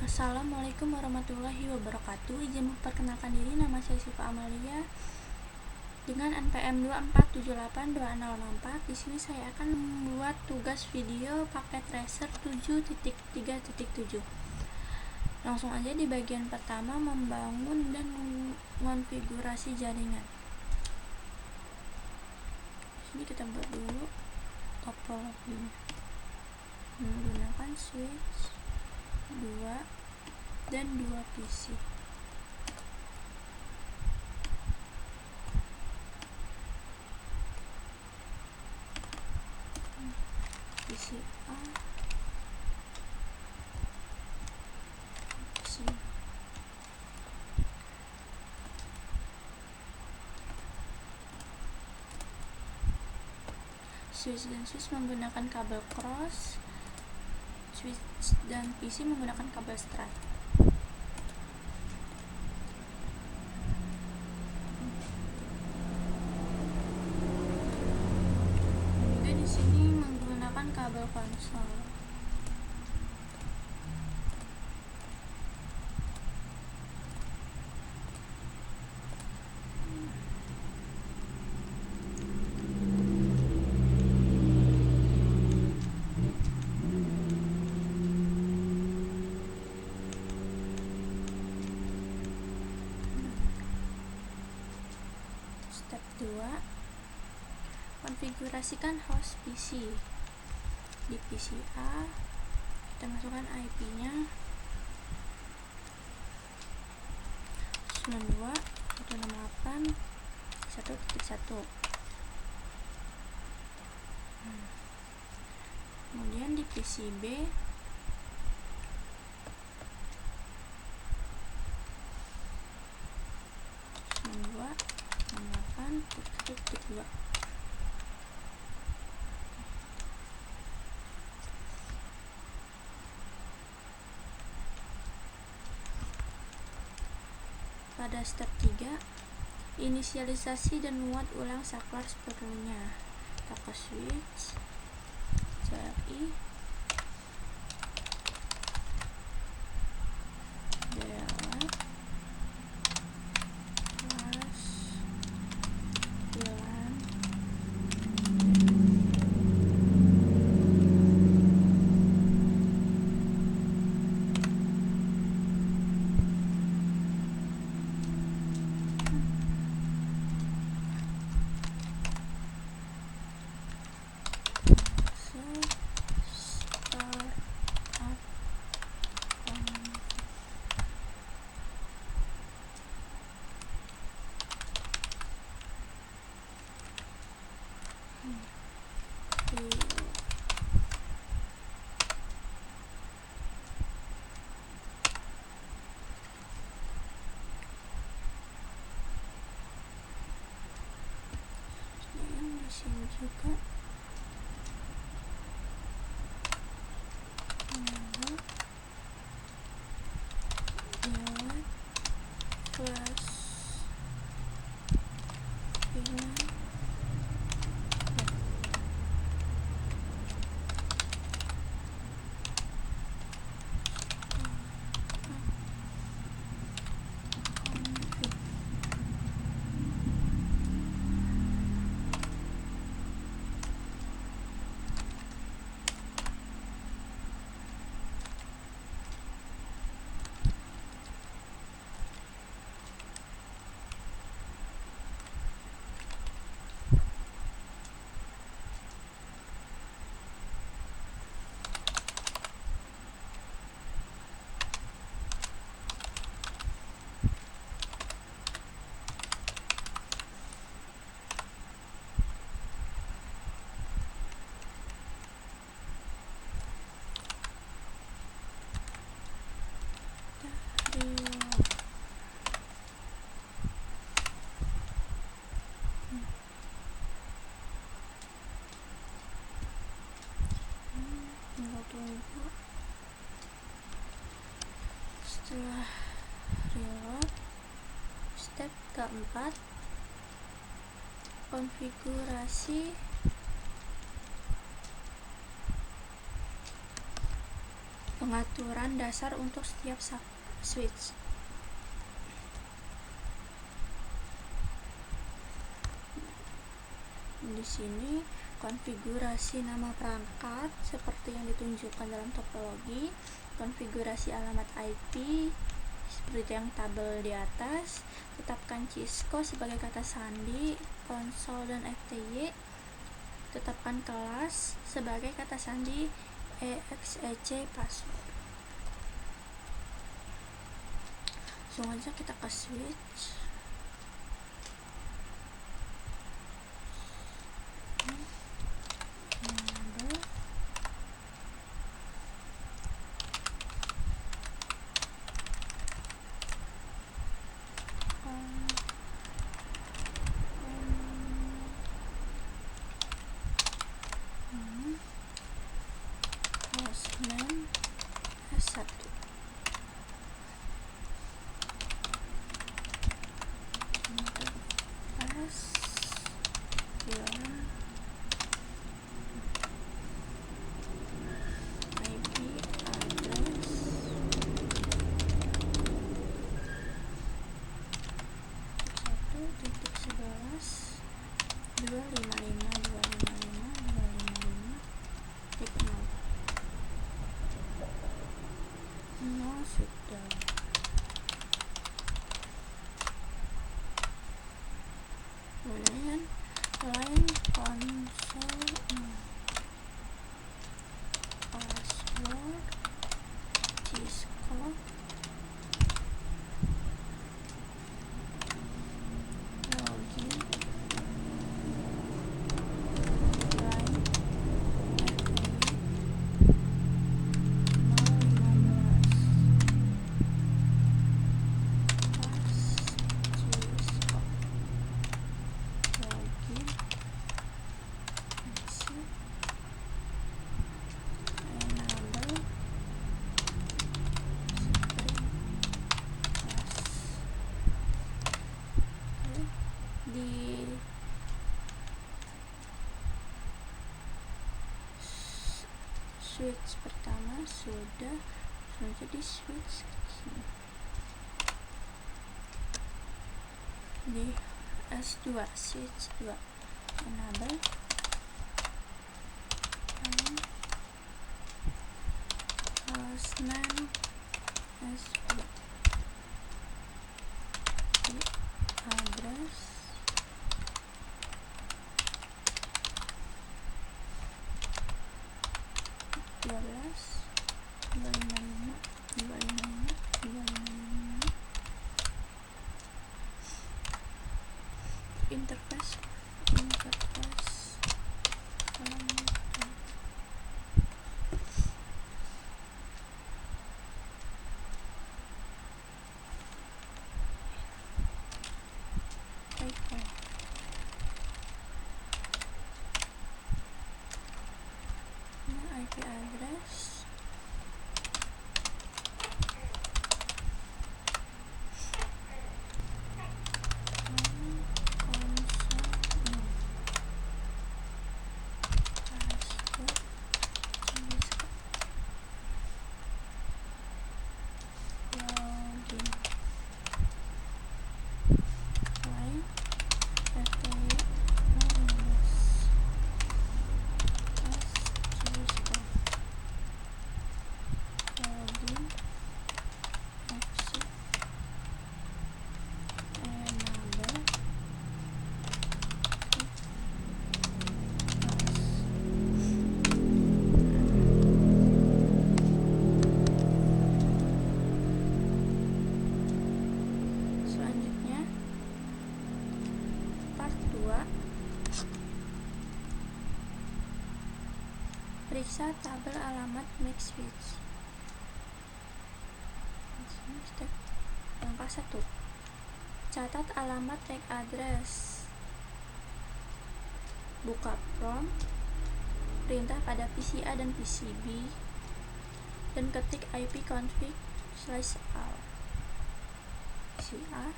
Assalamualaikum warahmatullahi wabarakatuh. Izin memperkenalkan diri, nama saya Syifa Amalia dengan NPM 24782064. Di sini saya akan membuat tugas video paket tracer 7.3.7. Langsung aja di bagian pertama, membangun dan mengonfigurasi jaringan. Di sini kita buat dulu topologinya menggunakan switch 2 dan 2 PC. PC A, PC switch dan switch menggunakan kabel cross, switch dan PC menggunakan kabel strap. Juga di sini menggunakan kabel konsol. Step 2, konfigurasikan host PC. Di PC A kita masukkan IP-nya 92.168.1.1. Kemudian di PC B .2 Pada step 3, inisialisasi dan muat ulang saklar seperlunya. Pakai switch CLI DLL plus VLAN sini juga plus VLAN tinggal tunggu. Setelah reload, step keempat, konfigurasi pengaturan dasar untuk setiap switch. Di sini konfigurasi nama perangkat seperti yang ditunjukkan dalam topologi, konfigurasi alamat IP seperti yang tabel di atas, tetapkan Cisco sebagai kata sandi, konsol dan FTY, tetapkan kelas sebagai kata sandi, EXEC password. Langsung aja kita ke switch. Hostname S1, interface film IP address 1.11.255.255.255.0 sudah. Kemudian line console password Cisco login line di switch pertama sudah di switch di S2 switch 2 enable hostname S2 di address 12.255.255.255 interface IP address periksa tabel alamat MAC switch. Step langkah 1, catat alamat MAC address, buka prompt, perintah pada PCA dan PCB, dan ketik ipconfig/all. PCA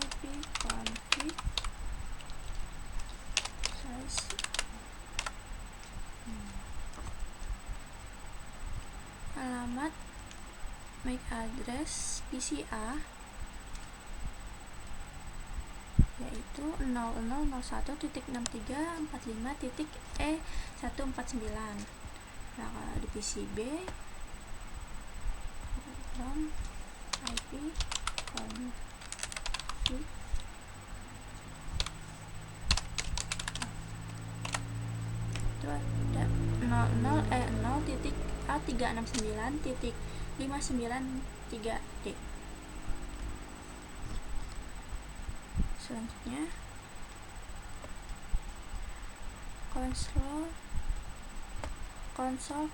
ipconfig/all alamat MAC address PCA yaitu 0001.6345.E149. Nah, kalau di PCB IP config itu ada 0.A369.593D. Selanjutnya konsol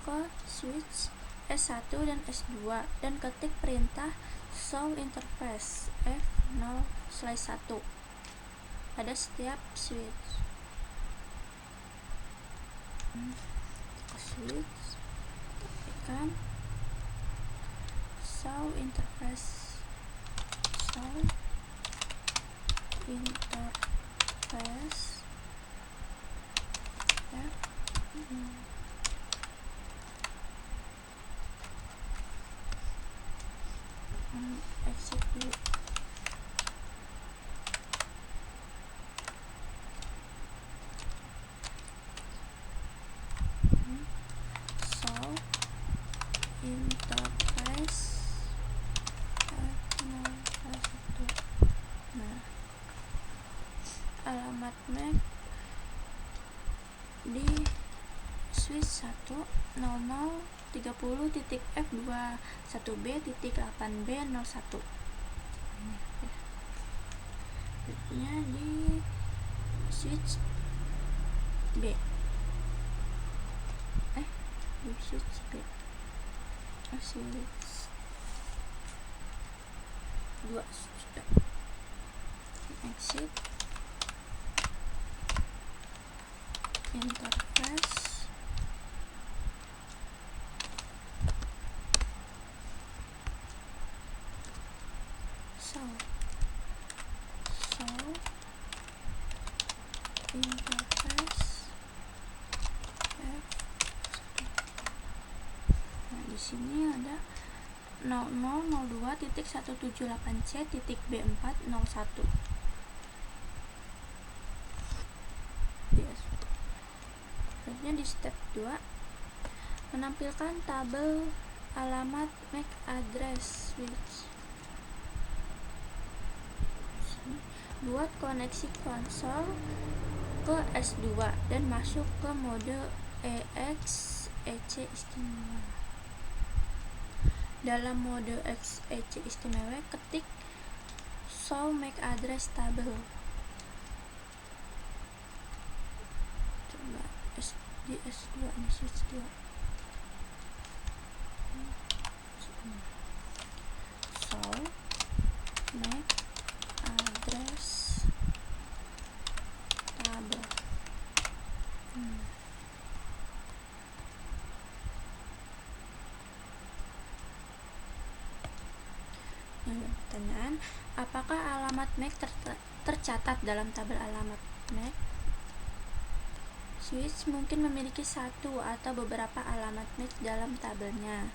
ke switch S1 dan S2 dan ketik perintah show interface F0/1 pada setiap switch. Tekan show interface ya. Execute. Show interface F0/1. Nah, alamat MAC di switch 1 0030.F21B.8B01. Berikutnya di switch B. Di switch B. Switch 2 sudah. Exit interface show interface F1. Nah, di sini ada 0002.178C.B401. Selanjutnya di step 2 menampilkan tabel alamat MAC address switch. Buat koneksi konsol ke S2 dan masuk ke mode EX/EC istimewa. Dalam mode EX/EC istimewa, ketik show MAC address table. Coba di S2 nih, switch 2. Show MAC address table. Pertanyaan, apakah alamat MAC tercatat dalam tabel alamat MAC? Switch mungkin memiliki satu atau beberapa alamat MAC dalam tabelnya,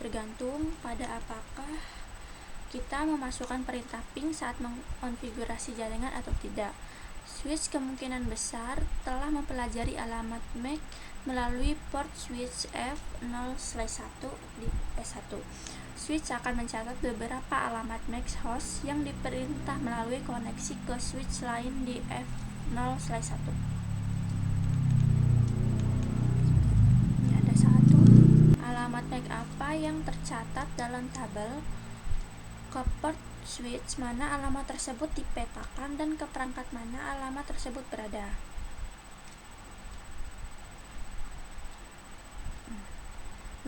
tergantung pada apakah kita memasukkan perintah ping saat mengkonfigurasi jaringan atau tidak. Switch kemungkinan besar telah mempelajari alamat MAC melalui port switch F0/1 di S1. Switch akan mencatat beberapa alamat MAC host yang diperintah melalui koneksi ke switch lain di F0/1. Ini ada satu alamat MAC apa yang tercatat dalam tabel, ke port switch mana alamat tersebut dipetakan, dan ke perangkat mana alamat tersebut berada.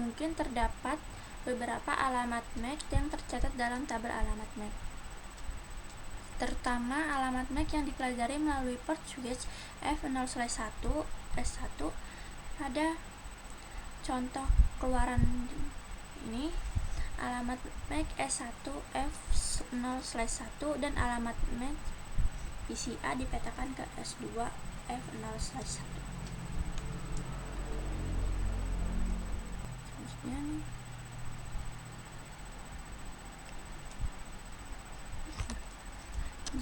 Mungkin terdapat beberapa alamat MAC yang tercatat dalam tabel alamat MAC, terutama alamat MAC yang dipelajari melalui port switch F0/1 S1. Pada contoh keluaran ini, alamat MAC S1 F0/1 dan alamat MAC PCA dipetakan ke S2 F0/1. Selanjutnya nih,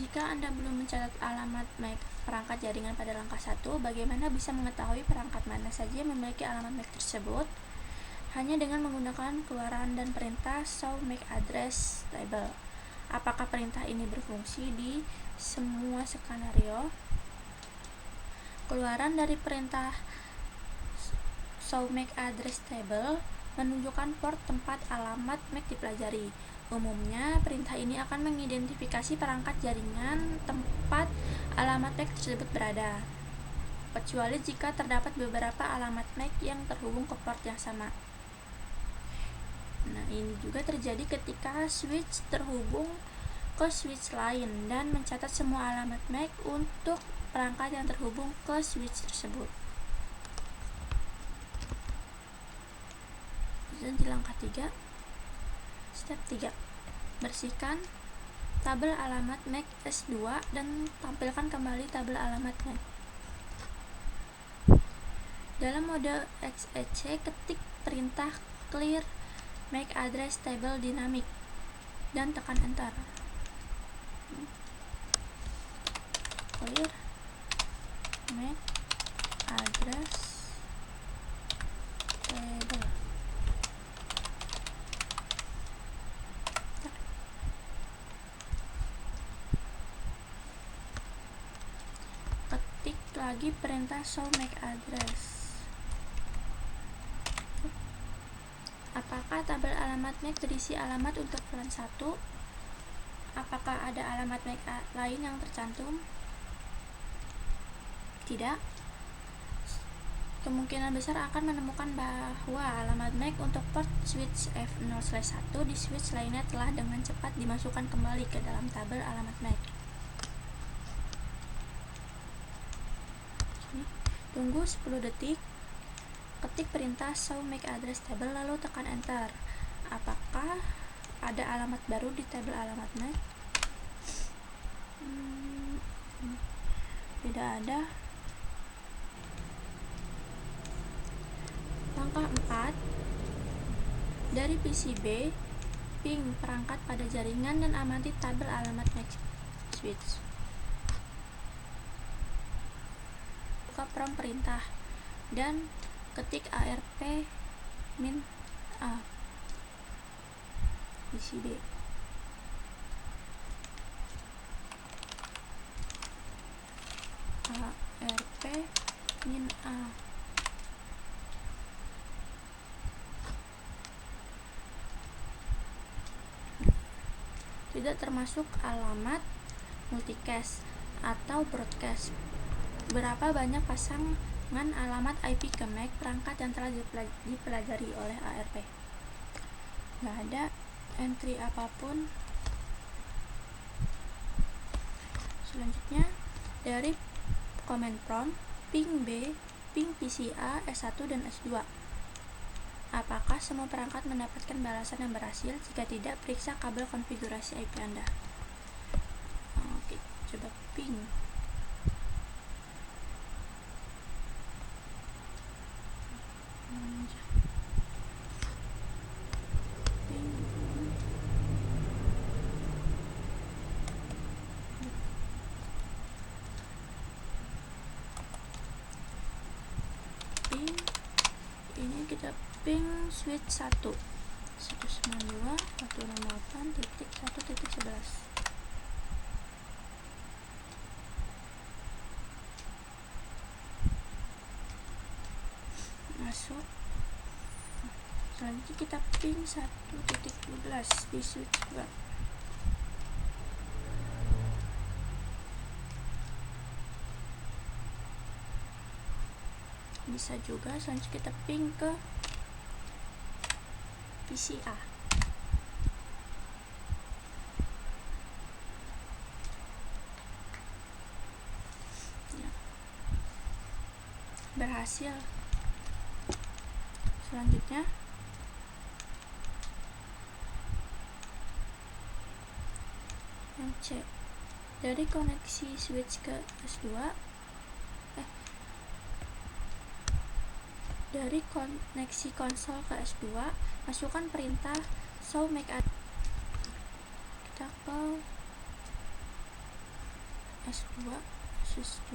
Jika Anda belum mencatat alamat MAC perangkat jaringan pada langkah 1, bagaimana bisa mengetahui perangkat mana saja yang memiliki alamat MAC tersebut? Hanya dengan menggunakan keluaran dan perintah show MAC address table. Apakah perintah ini berfungsi di semua skenario? Keluaran dari perintah show MAC address table menunjukkan port tempat alamat MAC dipelajari. Umumnya, perintah ini akan mengidentifikasi perangkat jaringan tempat alamat MAC tersebut berada, kecuali jika terdapat beberapa alamat MAC yang terhubung ke port yang sama. Nah, ini juga terjadi ketika switch terhubung ke switch lain dan mencatat semua alamat MAC untuk perangkat yang terhubung ke switch tersebut. Dan di langkah 3, step 3, bersihkan tabel alamat MAC S2 dan tampilkan kembali tabel alamat MAC. Dalam mode XEC, ketik perintah clear MAC address table dynamic dan tekan enter. Clear MAC address table. Ketik lagi perintah show MAC address. Apakah tabel alamat MAC berisi alamat untuk VLAN 1? Apakah ada alamat MAC lain yang tercantum? Tidak. Kemungkinan besar akan menemukan bahwa alamat MAC untuk port switch F0/1 di switch lainnya telah dengan cepat dimasukkan kembali ke dalam tabel alamat MAC. Tunggu 10 detik. Ketik perintah show MAC address table lalu tekan enter. Apakah ada alamat baru di tabel alamat MAC? Tidak ada. Langkah 4, dari PCB ping perangkat pada jaringan dan amati tabel alamat MAC switch. Buka prompt perintah dan ketik ARP min A PCB. ARP min A. Tidak termasuk alamat multicast atau broadcast. Berapa banyak pasangan alamat IP ke MAC perangkat yang telah dipelajari oleh ARP? Nggak ada entry apapun. Selanjutnya, dari command prompt ping B, ping PCA, S1 dan S2. Apakah semua perangkat mendapatkan balasan yang berhasil? Jika tidak, periksa kabel konfigurasi IP Anda. Oke, coba ping. Ini kita ping switch 1 192.168.1.11. Masuk. Selanjutnya kita ping 1.12 di switch 2. Bisa juga. Selanjutnya kita ping ke PCA. Ya. Berhasil. Selanjutnya yang C, dari koneksi switch ke S2 dari koneksi konsol ke S2, masukkan perintah show MAC address. Kita ke S2 SIS2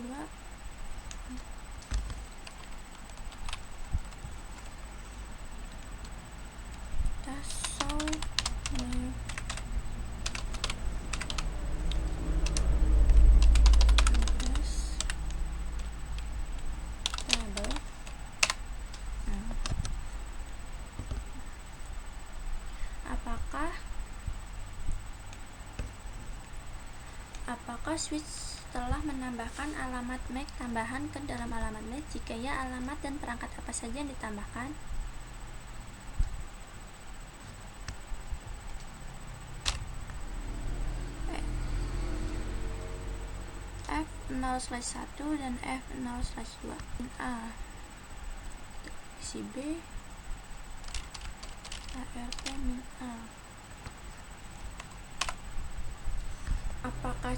Dassault Apakah switch telah menambahkan alamat MAC tambahan ke dalam alamat NAT? Jika ya, alamat dan perangkat apa saja yang ditambahkan? F0/1 dan F0/2 A PCB ARP-A. Apakah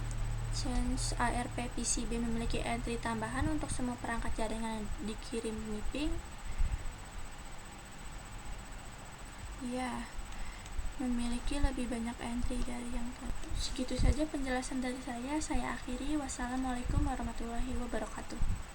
change ARP PCB memiliki entry tambahan untuk semua perangkat jaringan yang dikirim MIPING? Ya, memiliki lebih banyak entry dari yang tadi. Segitu saja penjelasan dari saya akhiri. Wassalamualaikum warahmatullahi wabarakatuh.